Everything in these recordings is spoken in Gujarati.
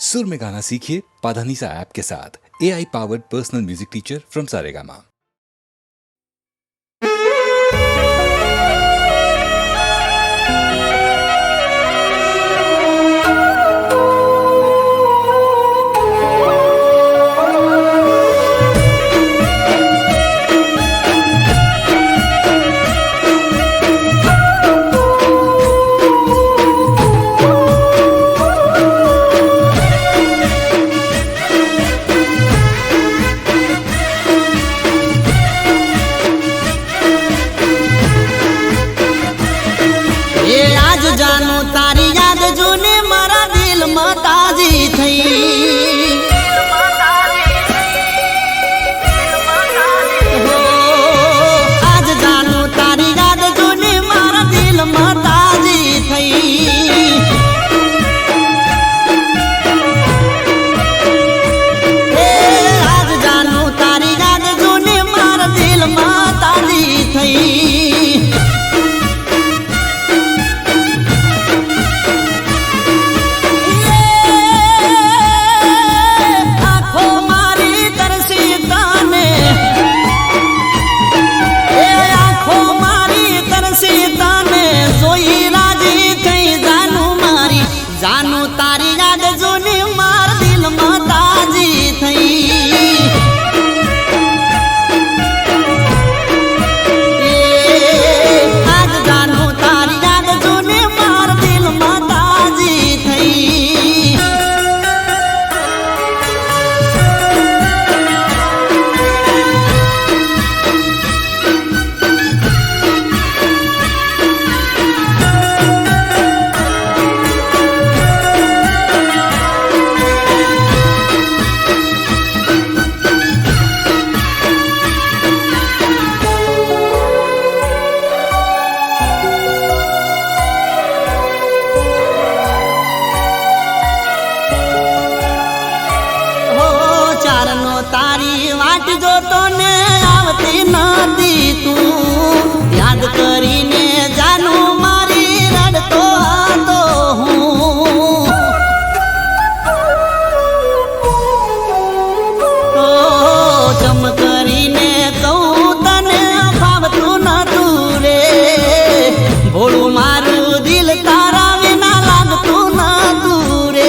सुर में गाना सीखिए पाधानीसा ऐप के साथ। AI powered personal music teacher from Saregama. जानो तारी याद जोने मारा दिल में ताजी थई। आज जानो तारी याद जोने मारा दिल में ताजी थई। आज जानो तारी याद जोने मारा दिल में ताजी थई। जानो तारी याद जोने मार दिल में ताजी थई। आज जानो तारी याद जोने मार दिल में ताजी थई। तारी वाट जो तो ने आवती नदी तू याद करीने जानू मारी रड़तो आतो हूँ। तो चम करीने कहूँ तने फावतू न तू रे भोळू मारू दिल तारा विना लागतू न तू रे।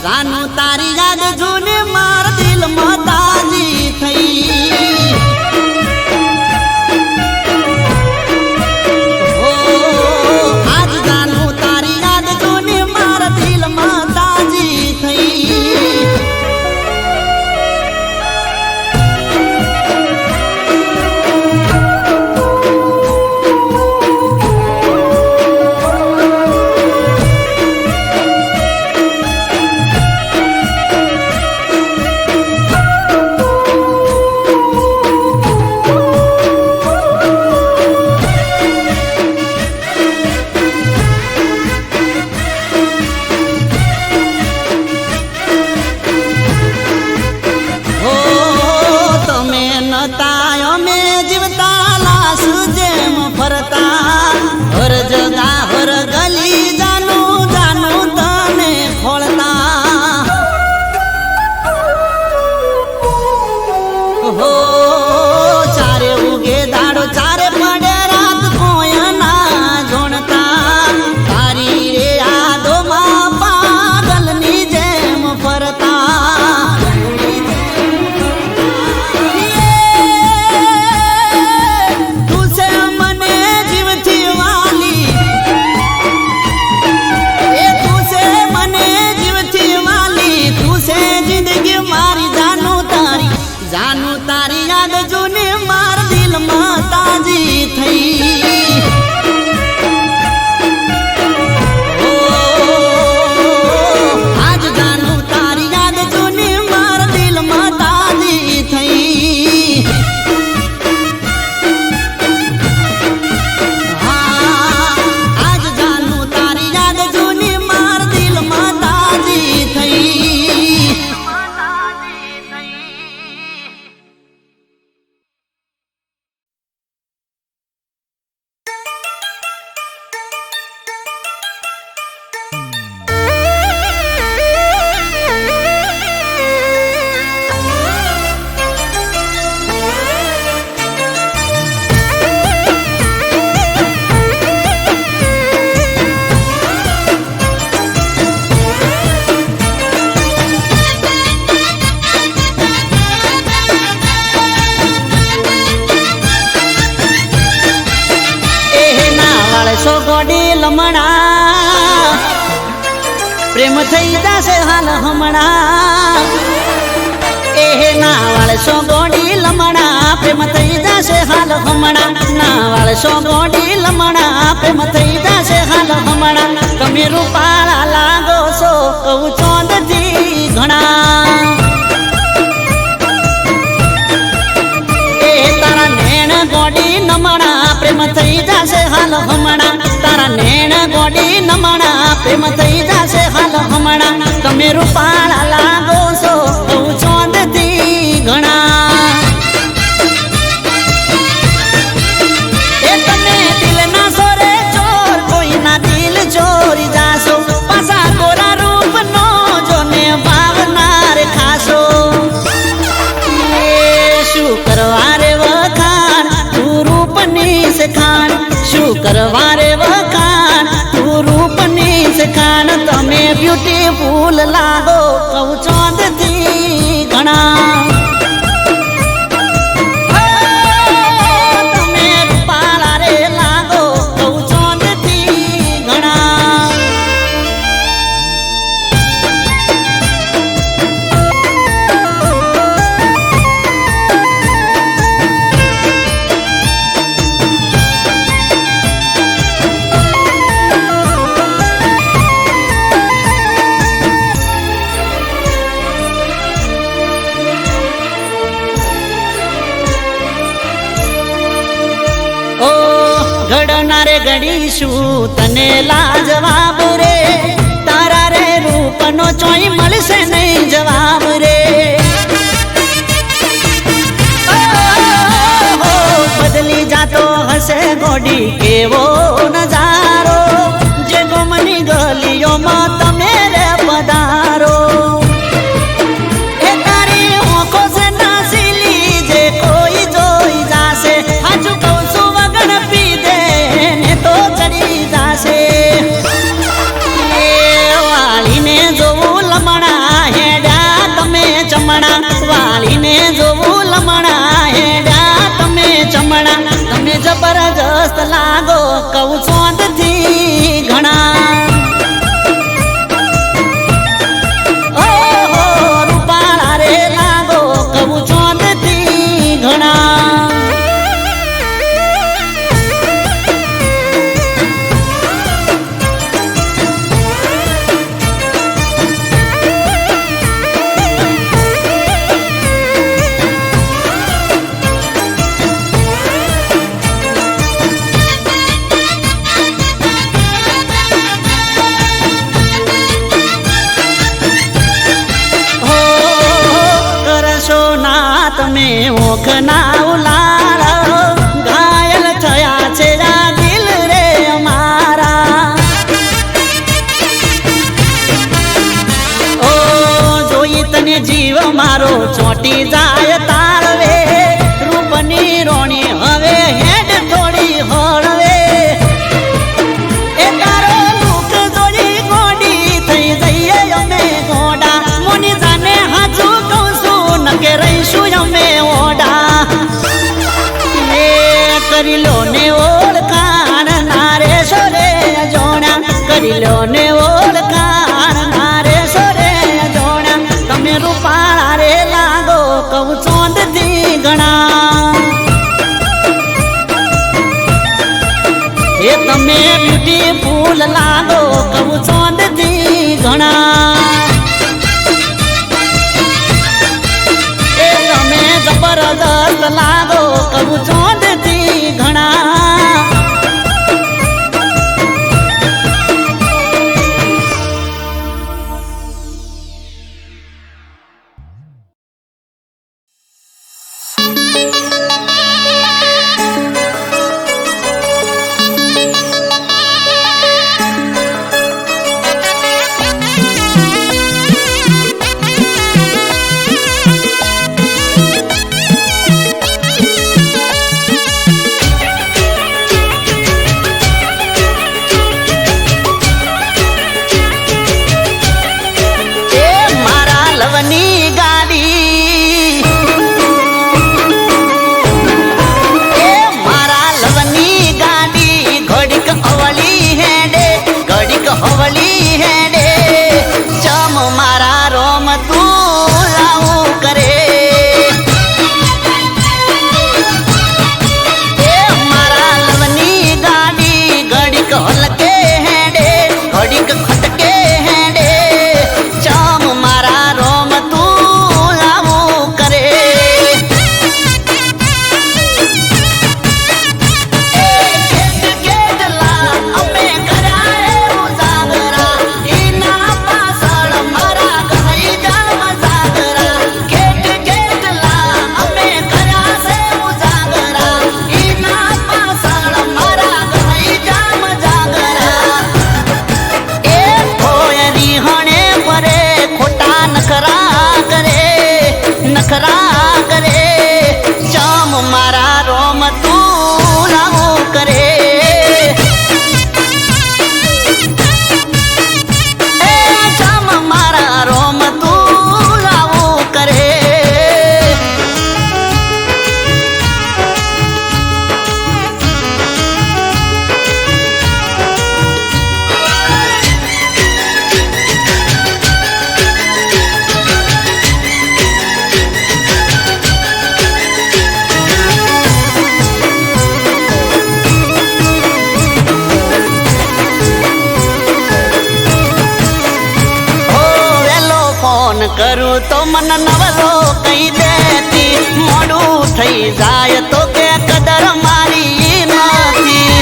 जानो तारी याद जोने मार दिल में ताजी थई। आज जानो तारी याद जोने मार दिल में ताजी थई। પ્રેમ થઈ જશે હાલ હમણાં એ ના વાળશો ગોડી લમણા પ્રેમ થઈ જશે હાલ હમણાં ના વાળશો ગોડી લમણા પ્રેમ થઈ જશે હાલ હમણાં તમે રૂપાળા લાગો છો કહું ચોંદથી ઘણા એ તારા નેણ ગોડી નમણા પ્રેમ થઈ જશે હાલ હમણાં તારા નેણ ગોડી નમણા પ્રેમ થઈ જશે હાલ હમણાં તમે રૂપાળા લાગો છો કહું ચોંદથી ઘણા એ તમે દિલ ના સોરે ચોર કોઈના દિલ ચોરી જાશો પાછા ગોરા રૂપ નો જોને ભાવનાર ખાશો શું કરવા રે વખાણ તું રૂપની સખાણ શું કરવા રે વખાણ તું રૂપની સખાણ તમે બ્યુટીફુલ લાગો કહું ચોંદથી ઘણા તમે રૂપાળા રે લાગો કહું ચોંદથી ઘણા ઘડનારે ઘડીશું તને લાજવાબ રે તારા રે રૂપનો ચોઈ મળશે નહીં જવાબ રે બદલી જાતો હશે ગોડી કેવો નજારો જે ગમની ગલીઓમાં તમે રે પધારો એ તારી આંખો છે નાસીલી જે કોઈ જોઈ જાશે હાજુ કહું છું વગર પી દે ને તો ચડી જાશે એ વાળીને જોવું લમણા હેડ્યા તમે ચમણા વાળીને જોવું લમણા હેડ્યા તમે ચમણા તમે જબરજસ્ત લાગો કહું ચોંદથી ઘણા ઓહો રૂપાળા રે લાગો કહું ચોંદથી ઘણા તમે ઓખ ના ઉલાળ ઘાયલ થયા છે આ દિલ રે અમારા ઓ જોઈ તને જીવ મારો ચોટી જાય તાળવે રૂપની રોણી હવે હેડ થોડી હળવે એ તારો લુક જોડી ગોડી થઈ જઈએ અમે ગોડા મોની જાને હાજુ કહું છું નકે રહીશું અમે ઓડા એ કરી લો ને ઓળખાણ નારે સોરે જોણા કરી લો ને ઓળખાણ નારે સોરે જોણા તમે રૂપાળા રે લાગો કહું ચોંદથી ઘણા એ તમે બ્યુટીફુલ લાગો કહું ચોંદથી ઘણા જબરદસ્ત લાગો કહું ચોંદથી ઘણા કરું તો મન નવરો કહી દેતી, મોડું થઈ જાય તો કે કદર મારી નથી.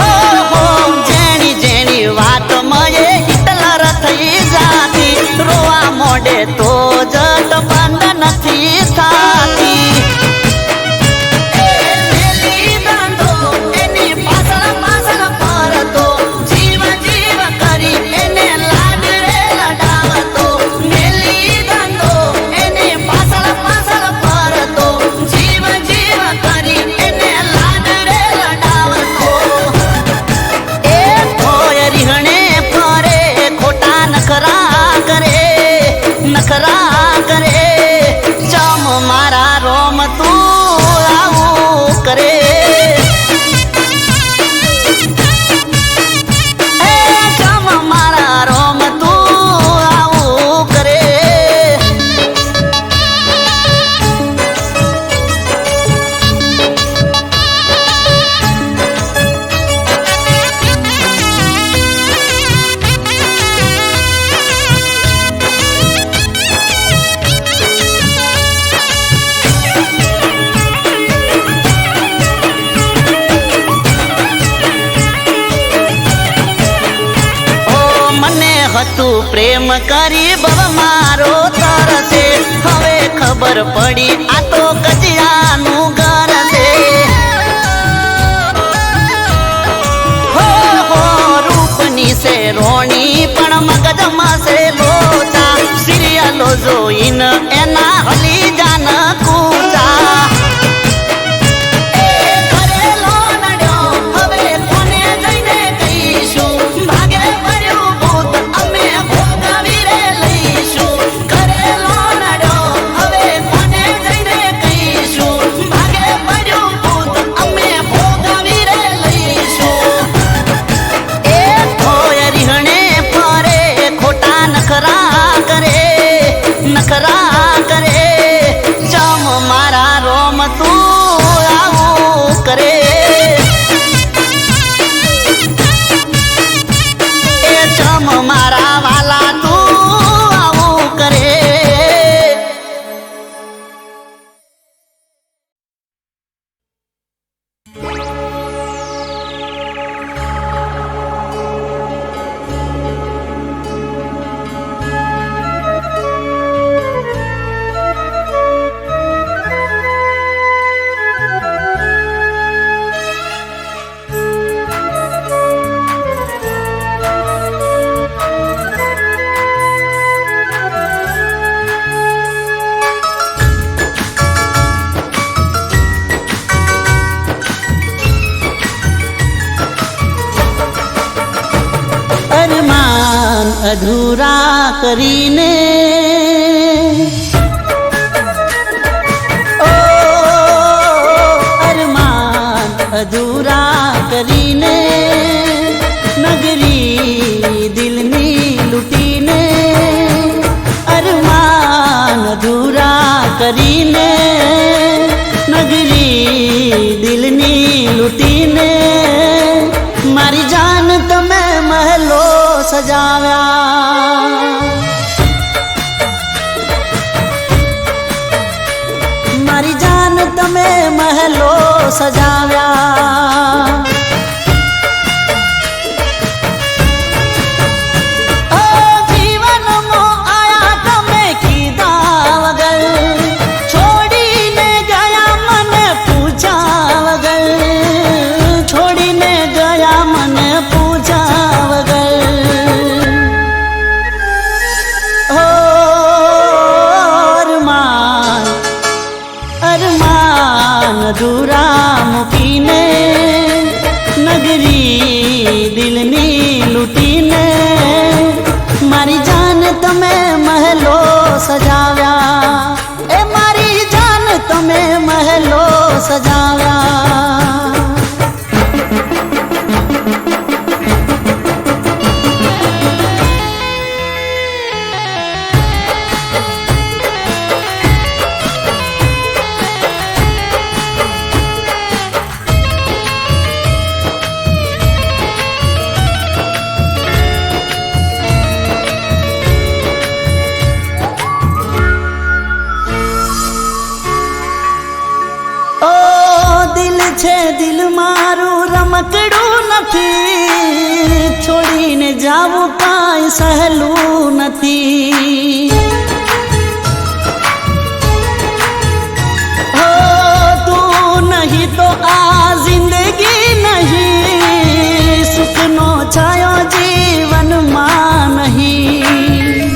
ઓહો જેની જેની વાત મયે હિટલર થઈ જાતી, રોવા મોડે તો જટ બંધ નથી થાતી. નખરા કરે ચમ મારા રોમ તું આવું કરે, ચમ મારા રોમ તું આવું કરે. હતું પ્રેમ કરી બવ મારો તરસે, હવે ખબર પડી આ તો કજિયાનું ઘર છે. હો હો રૂપની છે રોણી પણ મગજમાં છે લોચા, સિરિયલો જોઈને એના હલી જાન કૂચા. નખરા કરે ચમ મારા રોમ તું આવું કરે, એ ચમ મારા વાલા તું આવું કરે. અરમાન અધૂરા કરીને ઓ અરમાન અધૂરા કરીને નગરી દિલની લૂટીને, અરમાન અધૂરા કરીને નગરી દિલની લૂટીને, મારી જાન તમે મહેલો સજાવ્યા, મારી જાન તમે મહેલો સજાવ્યા. જીવનમાં આયા તમે કીધા વગર, છોડીને ગયા મને પૂછ્યા વગર, છોડીને ગયા મને પૂછ્યા વગર. હો અરમાન અરમાન અધૂરા મૂકીને નગરી દિલની લૂટીને, મારી જાન તમે મહેલો સજાવ્યા, એ મારી જાન તમે મહેલો સજાવ્યા. નથી, છોડીને જાવું કાંઈ સહેલું નથી. હો તું નહીં તો આ જિંદગી નહીં, સુખનો છાયો જીવનમાં નહીં.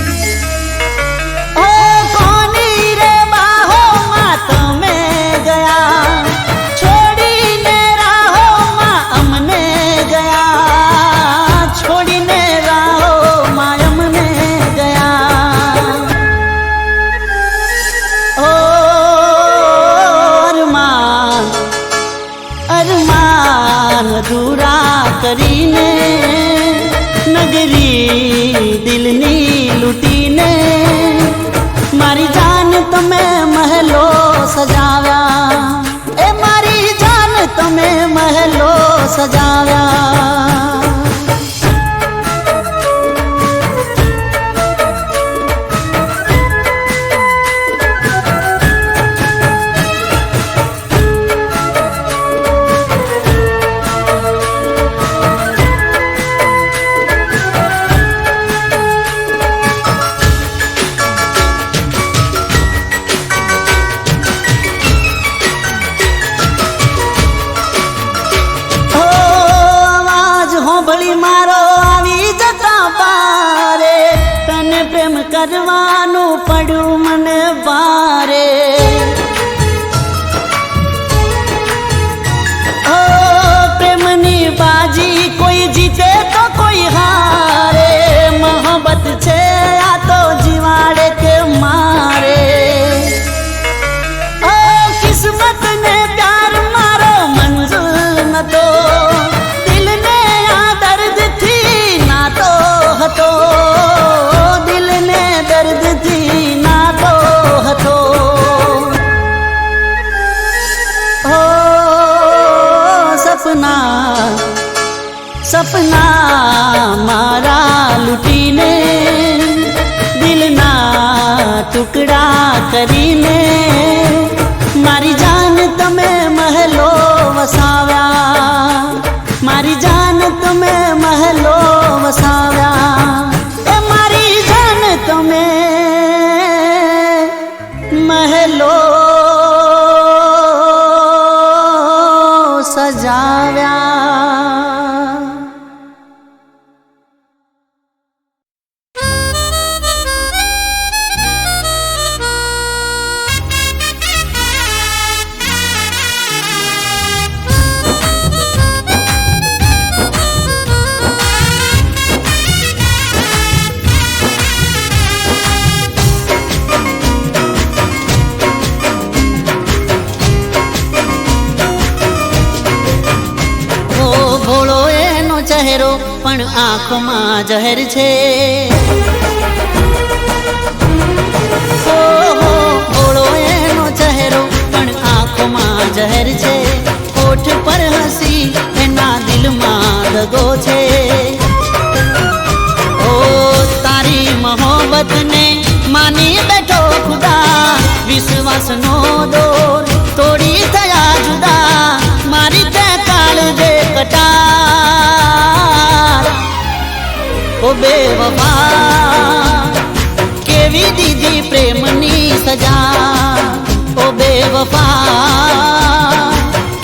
ઓ કોની રે બાહોમાં તમે ગયા, છોડીને રાહોમાં અમને ગયા, છોડીને રાહોમાં અમને ગયા. ઓ અરમાન અરમાન અધૂરા કરીને, નગરી દિલની લૂંટીને, મારી જાન તમે મહેલો સજાવ્યા, એ મારી જાન તમે મહેલો સજાવ્યા. કરવાનું પડ્યું મને બારે. ઓ પ્રેમની બાજી કોઈ જીતે તો કોઈ હારે, મોહબ્બત છે આ તો જીવાડે કે મારે. ઓ કિસ્મત ને પ્યાર મારો મંજૂર નતો, દિલને આ દર્દથી નાતો હતો, દર્દથી નાતો હતો. ઓ સપના સપના મારા લૂંટીને, દિલના ટુકડા કરીને, મારી જાન તમે મહેલો વસાવ્યા, મારી જાન તમે મહેલો વસાવ્યા. તમે મહેલો સજાવ્યા. ચહેરો પણ આંખોમાં જહેર છે. ભોળો એનો ચહેરો પણ આંખોમાં જહેર છે, હોઠ પર હસી એના દિલમાં દગો છે. ઓ તારી મોહબ્બતને માની બેઠો ખુદા, વિશ્વાસનો દોર તોડી થયા જુદા, મારી તે કાળજે કટાર. ઓ બેવફા કેવી દીધી પ્રેમની સજા, ઓ બેવફા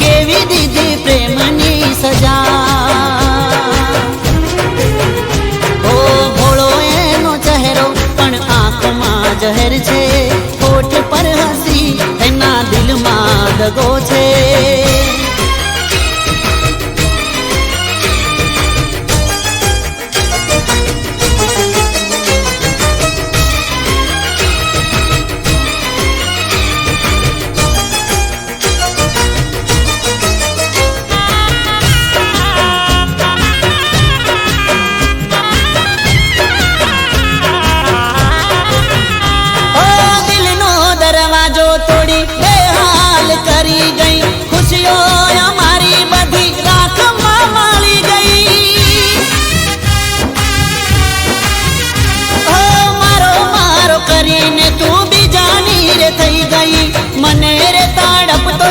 કેવી દીધી પ્રેમની સજા. ઓ ભોળો એનો ચહેરો પણ આંખમાં જહેર છે, હોઠ પર હસી એના દિલમાં દગો છે.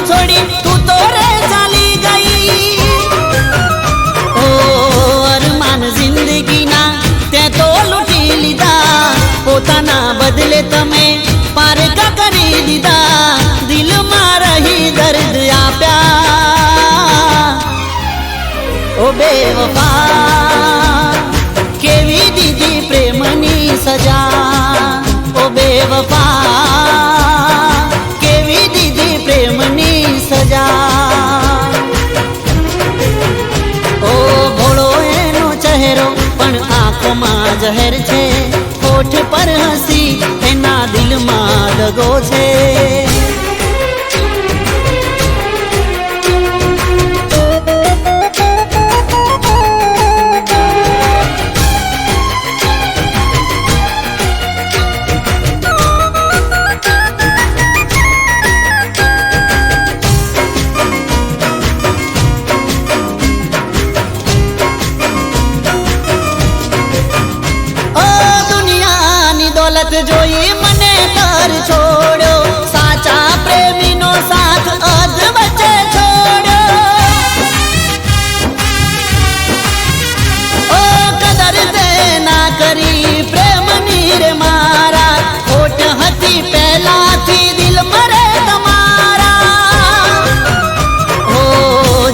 છોડી તું તો રે ચાલી ગઈ. ઓ ના બદલે તમે પારકા કરી દીધા, દિલમાં રહી દર્દ આપ્યા. ઓ બેવફા કેવી દીધી પ્રેમની સજા. ઓ બેવફા કેવી દીધી પ્રેમની સજા. ઓ ભોળો એનો ચહેરો પણ આંખોમાં જહેર છે, હોઠ પર હસી એના દિલમાં દગો છે. જોઈ મને કર છોડ્યો, સાચા પ્રેમીનો સાથ અધ વચ્ચે છોડ્યો. ઓ કદર તે ના કરી પ્રેમની રે મારા, ખોટ હતી પહેલાથી દિલ મરે તમારા. ઓ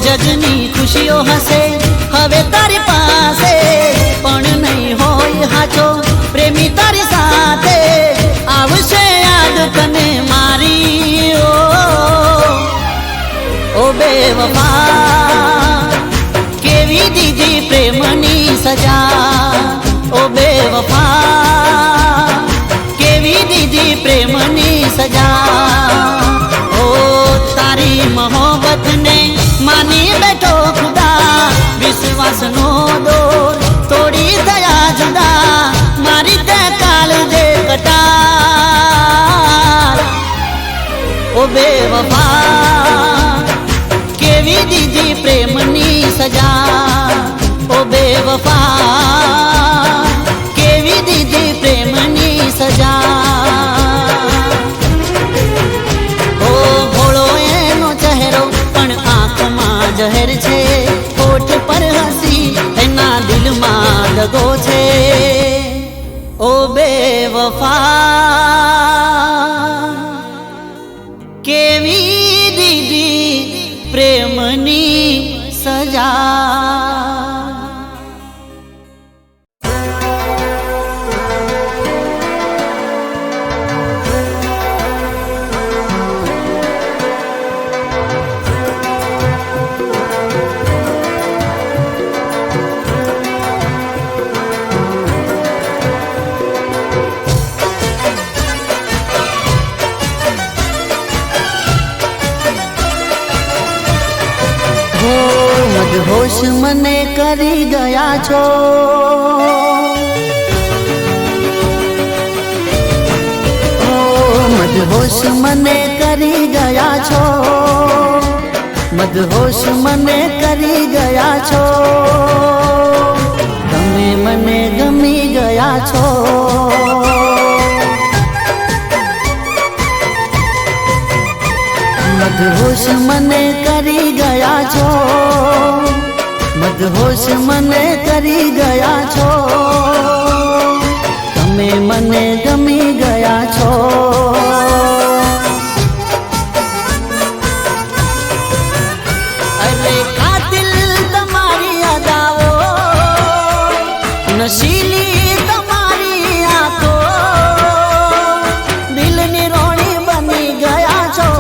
જગની ખુશીઓ હશે હવે તારી પાસે, પણ નહીં હોય હાચો પ્રેમી તારી સાથે. આવશે યાદ તને મારી. ઓ બેવફા કેવી દીધી પ્રેમની સજા. ઓ બેવફા કેવી દીધી પ્રેમની સજા. ઓ તારી મોહબ્બતને માની બેઠો ખુદા, વિશ્વાસનો દોર તોડી દયા જુદા. મારી તે કાલ દે કટાર. ઓ બેવફા કેવી દીધી પ્રેમની સજા. ઓ બેવફા કેવી દીધી પ્રેમની સજા. ઓ ભોળો એનો ચહેરો પણ આંખમાં જહેર છે, હોઠ પર હસી એના દિલમાં દગો છે. ઓ બેવફા કેવી દીધી પ્રેમની સજા. હોશ મને કરી ગયા છો, મદહોશ મને કરી ગયા છો, મદહોશ મને કરી ગયા છો. તમે મને ગમી ગયા છો. મદહોશ મને કરી ગયા છો, મદહોશ મને કરી ગયા છો. તમે મને ગમી ગયા છો. અરે કાતિલ તમારી અદાઓ, નશીલી તમારી આંખો, દિલની રોણી બની ગયા છો.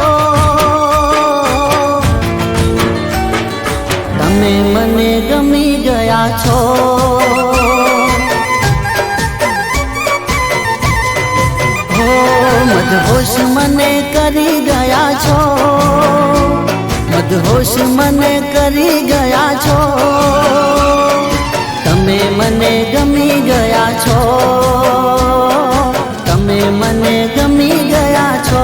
તમે મને ગમી ગયા છો. હો મદહોશ મને કરી ગયા છો, મદહોશ મને કરી ગયા છો. તમે મને ગમી ગયા છો. તમે મને ગમી ગયા છો.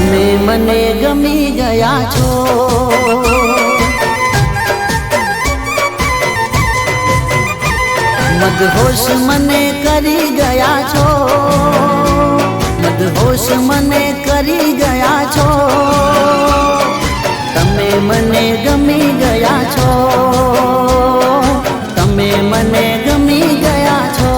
તમે મને ગમી ગયા છો, મદહોશ મને કરી ગયા છો, મદહોશ મને કરી ગયા છો, તમે મને ગમી ગયા છો, તમે મને ગમી ગયા છો.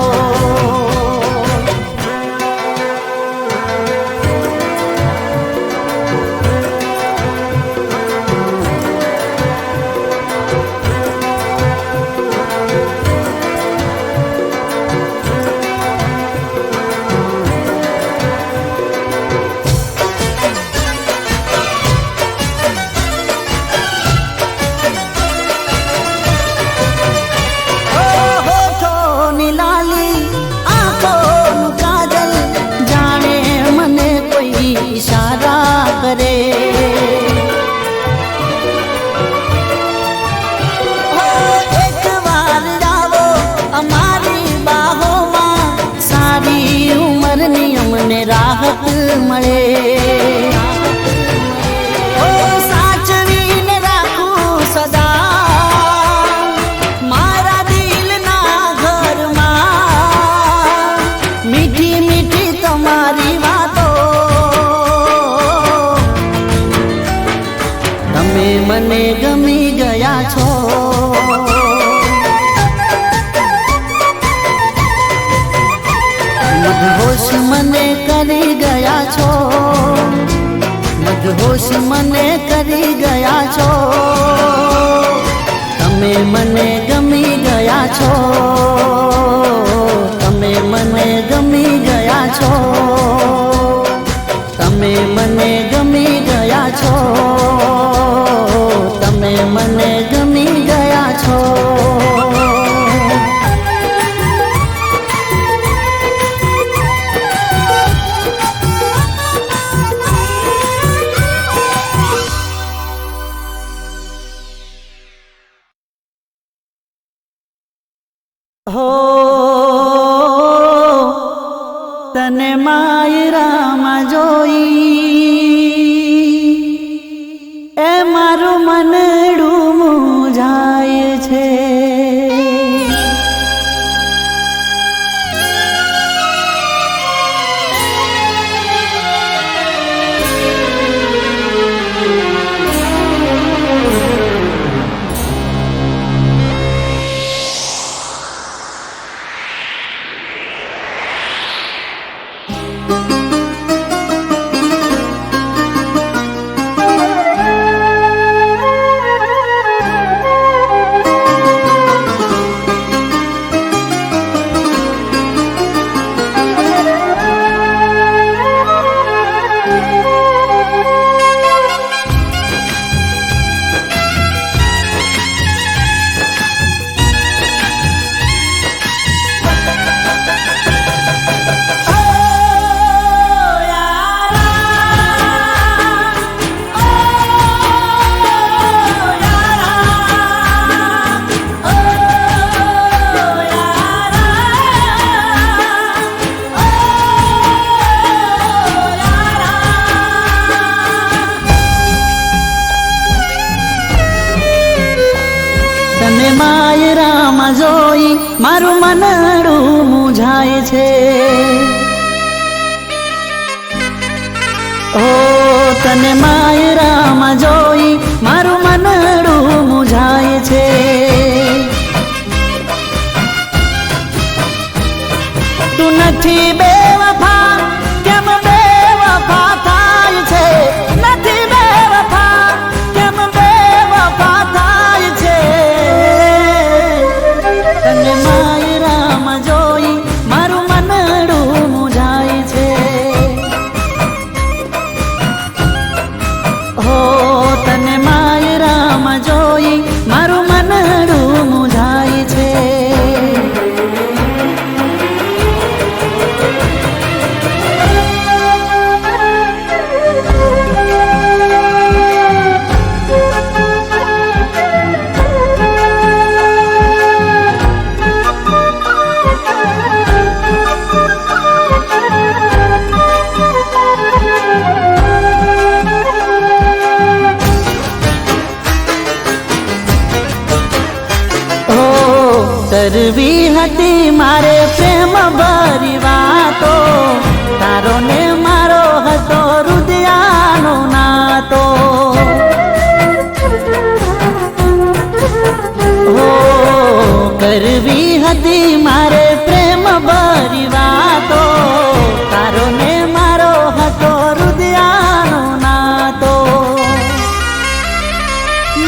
રાહત મળે, સાચવીને રાખું સદા મારા દિલના ઘરમાં, મીઠી મીઠી તમારી વાતો, તમે મને ગમી ગયા છો, મદહોશ મને કરી ગયા છો, મદહોશ મને કરી ગયા છો, તમે મને ગમી ગયા છો, તમે મને ગમી ગયા છો, તમે મને ગમી ગયા છો, તમે મને ગમી ગયા છો. હો તને માયરામાં જોઈ એ મારું મનડું મૂંઝાય છે, માયરામાં જોઈ મારું મનડું મૂંઝાય છે, ઓ તને માયરામાં જોઈ મારું મનડું મૂંઝાય છે, તું નથી બેવફા કેમ બેવફા થાય છે, નથી બેવફા કેમ બેવફા થાય છે, તને માયરામાં જોઈ મારું મનડું મૂંઝાય છે, હો તને માયરામાં જોઈ મારું મનડું મૂંઝાય છે. કરવી હતી મારે પ્રેમ ભરી વાતો, તારો ને મારો હતો હૃદયાનો નાતો. હો કરવી હતી મારે પ્રેમ ભરી વાતો, તારો ને મારો હતો હૃદયાનો નાતો.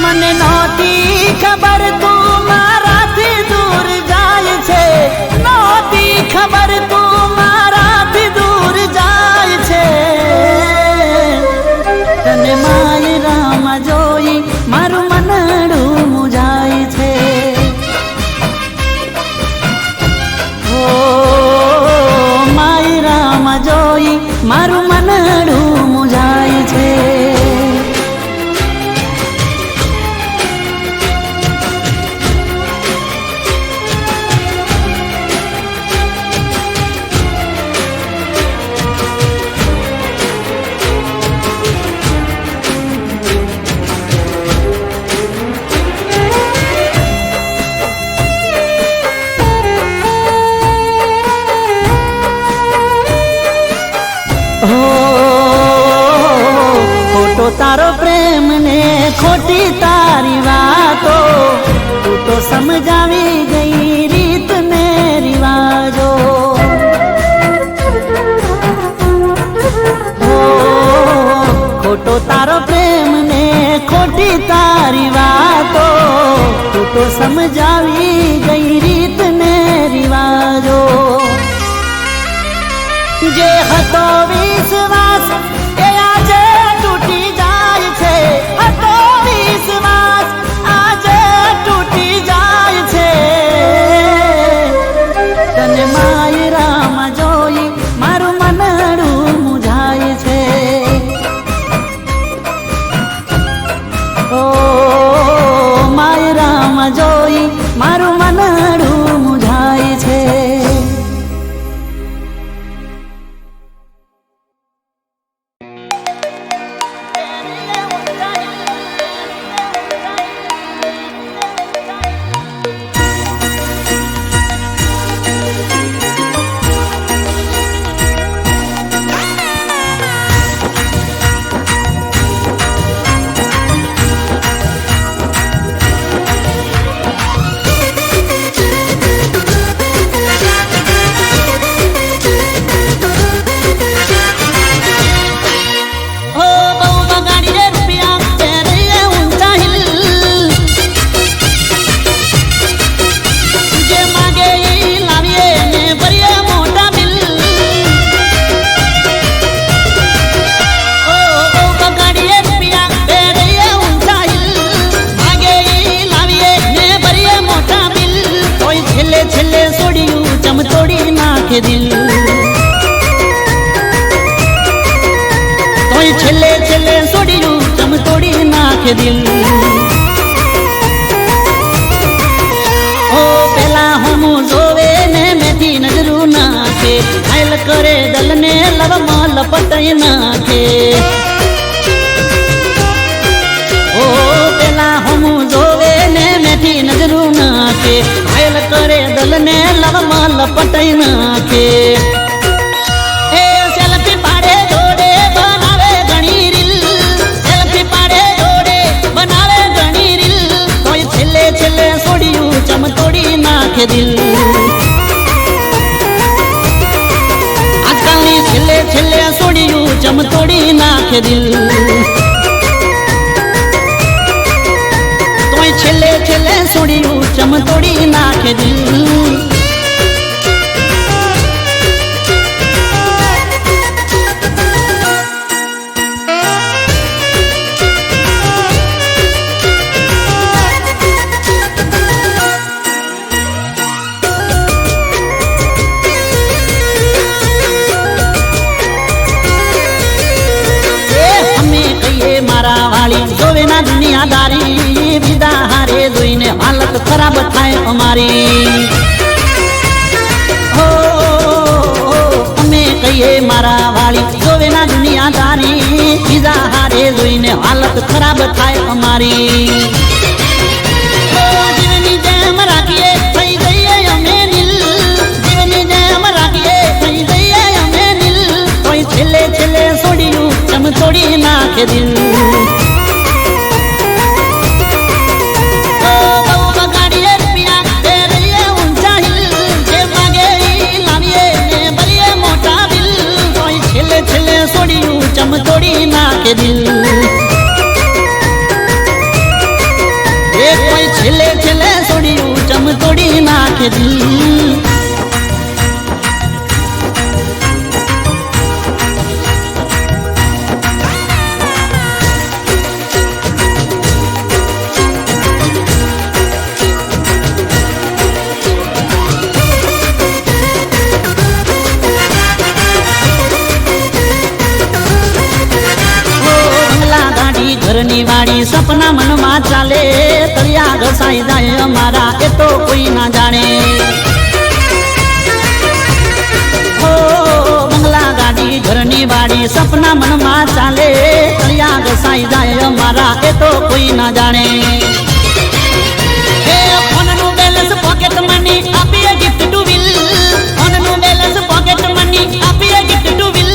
મને નહોતી ખબર તું મારાથી દૂર જાય છે, નહોતી ખબર તું મારાથી દૂર જાય છે. તને માયરામાં જોઈ મારું મનડું મુંજાય છે. ઓ માયરામાં જોઈ મારું મનડું મુંજાય છે. ખોટો તારો પ્રેમ ને ખોટી તારી વાતો, તું તો સમજાવી ગઈ રીત ને રિવાજો. ખોટો તારો પ્રેમ ને ખોટી તારી વાતો, તું તો સમજાવી ગઈ રીત ને રિવાજો. જે હતો વિશ્વાસ એ આજે તૂટી જાય છે, હતો વિશ્વાસ આજે તૂટી જાય છે. તને માયરામાં જોઈ મારું મનડું મુંજાય છે. ઓ માયરામાં જોઈ મારું મનડું મુંજાય છે. દિલ તોય છેલ્લે છેલ્લે છોડ્યું ચમ તોડી નાખે દિલ. ઓ પેલા હું જોવે ને મેથી નજરું નાખે, હાલ કરે દલ ને લવમાં લપટાઈ નાખે. ઓ પેલા હું જોવે ને મેથી નજરું નાખે, હાલ કરે દલ ને લવમાં લપટાઈ નાખે. એ સેલ્ફી પાડે જોડે બનાવે ઘણી રીલ, સેલ્ફી પાડે જોડે બનાવે ઘણી રીલ, તોય છેલ્લે છેલ્લે છોડ્યું ચમ તોડી નાખે દિલ. આજકાલની છેલ્લે છેલ્લે છોડ્યું ચમ તોડી નાખે દિલ. તોય છેલ્લે છેલ્લે છોડ્યું ચમ તોડી નાખે દિલ. મારા વાળી જોવે ના દુનિયાદારી, વિદા હારે જોઈને હાલત ખરાબ થાય અમારી. હો અમે કહીએ મારા વાળી જોવે ના દુનિયાદારી, વિદા હારે જોઈને હાલત ખરાબ થાય અમારી. જીવની જેમ રાખીએ થઈ ગઈએ નાખે દિલ બગાડીએ રૂપિયા ફેરવીએ ઊંચા હિલ જે માગે ઈ લાવીએ ને ભરીએ મોટા બિલ કોઈ છેલ્લે છેલ્લે છોડ્યું ચમતોડી નાખે દિલ કોઈ છેલ્લે છેલ્લે છોડ્યું ચમતોડી નાખે દિલ ઘરની વાડી સપના મનમાં ચાલે તળિયા ઘસાઈ જાય અમારા એ તો કોઈ ના જાણે ઓ બંગલા ગાડી ઘરની વાડી સપના મનમાં ચાલે તળિયા ઘસાઈ જાય અમારા એ તો કોઈ ના જાણે એ ફોનનું બેલેન્સ પોકેટ મની આપીએ ગિફ્ટ ટુ વિલ ફોનનું બેલેન્સ પોકેટ મની આપીએ ગિફ્ટ ટુ વિલ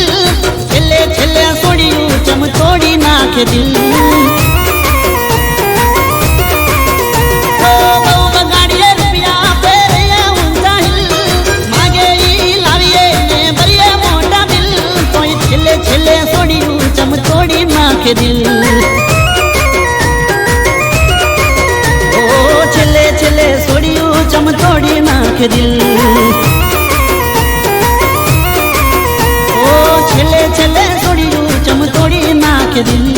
છેલ્લે છેલ્લે છોડ્યું ચમચોડી નાખે દિલ નાખે દિલ ઓ છેલ્લે છેલ્લે છોડ્યું ચમતોડી નાખે દિલ ઓ છેલ્લે છેલ્લે છોડ્યું ચમતોડી નાખે દિલ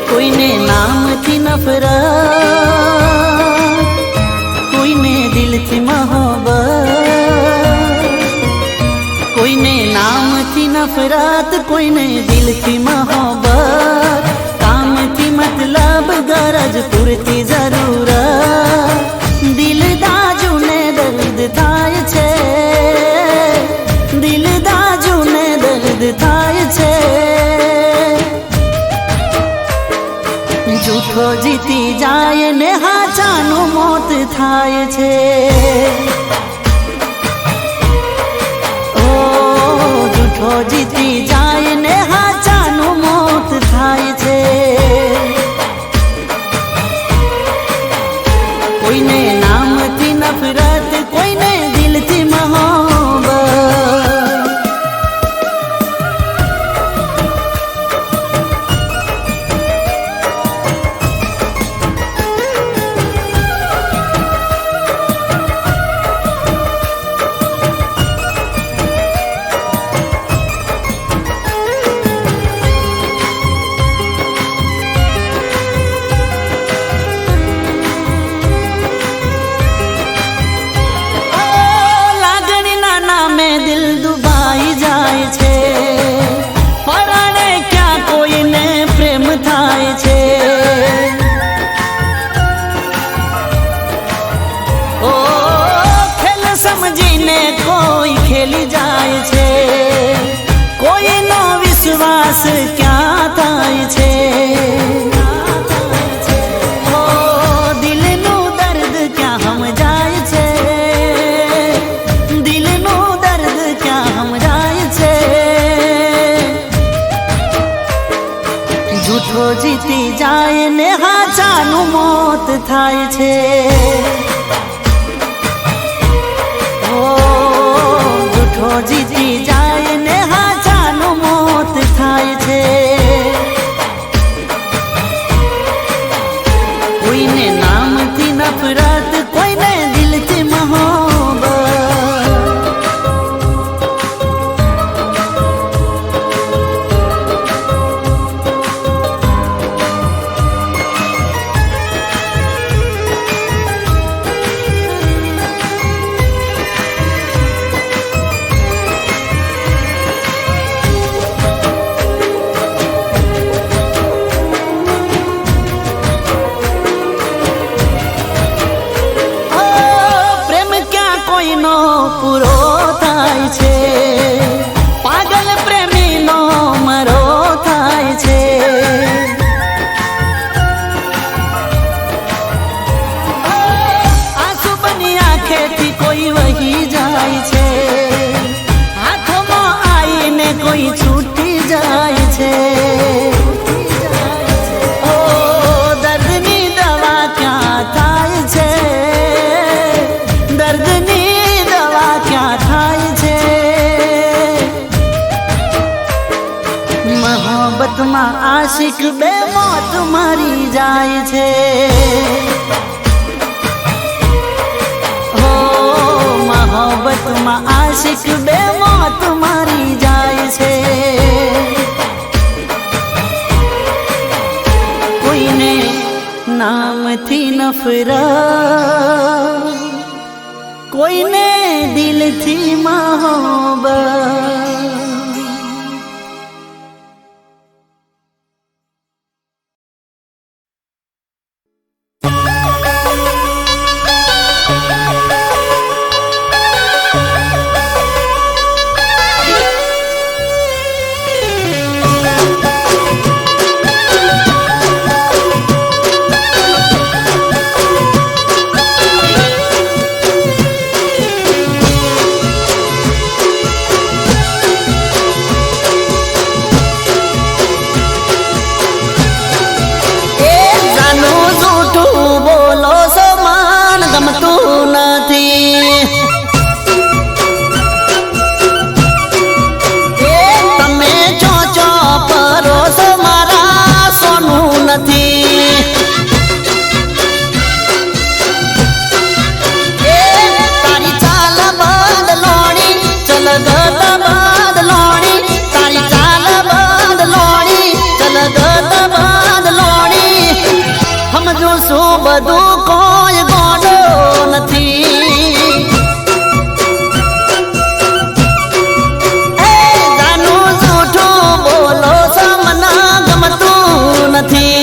કોઈને નામથી નફરત કોઈને દિલથી મોહબ્બત કોઈને નામથી નફરત કોઈને દિલથી મોહબ્બત કામથી મતલબ ગરજ પૂરતી જરૂરત દિલ દાજુને દર્દ થાય છે દિલ દાજુને દર્દ થાય છે જૂઠો જીતી જાય ને હાચાનું મોત થાય છે ઓ જૂઠો જીતી જાય ને હાચાનું મોત થાય છે કોઈને નામથી નફરત કોઈને દિલથી મોહબ્બત ખેલી જાય છે કોઈનો વિશ્વાસ ક્યાં થાય છે ઓ દિલનું દર્દ ક્યાં સમજાય છે દિલનું દર્દ ક્યાં સમજાય છે જૂઠો જીતી જાય ને હાચાનું મોત થાય છે જીતી જાય ને હાચાનું મોત થાય છે કોઈને નામથી નફરત કોઈને દિલથી મોહબ્બત જાય છે. ઓ દર્દની દવા ક્યાં થાય છે, દર્દની દવા ક્યાં થાય છે. મોહબ્બતમાં આશિક બે મોત મારી જાય છે. મોહબ્બતમાં આશિક બે મોત મારી જાય છે. કોઈને નામથી નફરત, કોઈને દિલથી મોહબ્બત. બધું કોઈ ગોડો નથી. જાનું જૂઠું બોલો છો મને ગમતું નથી.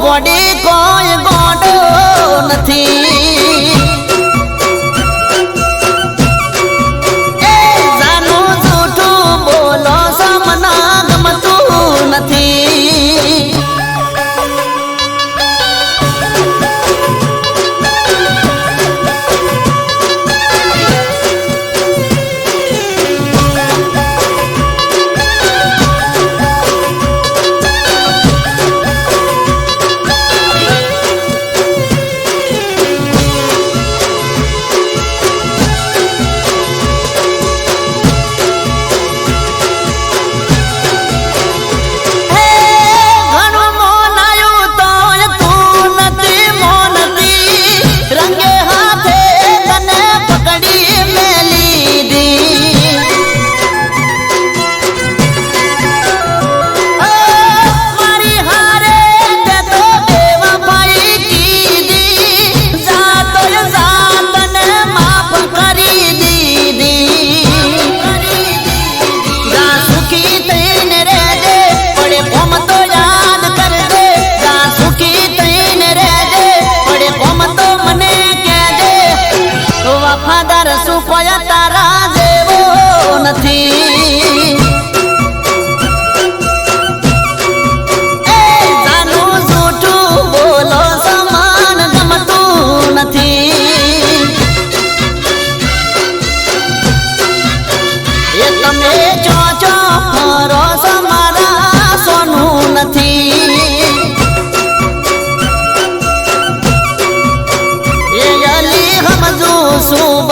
ગોડી કોઈ ગોડો નથી. જાનું જૂઠું બોલો છો મને ગમતું નથી. શું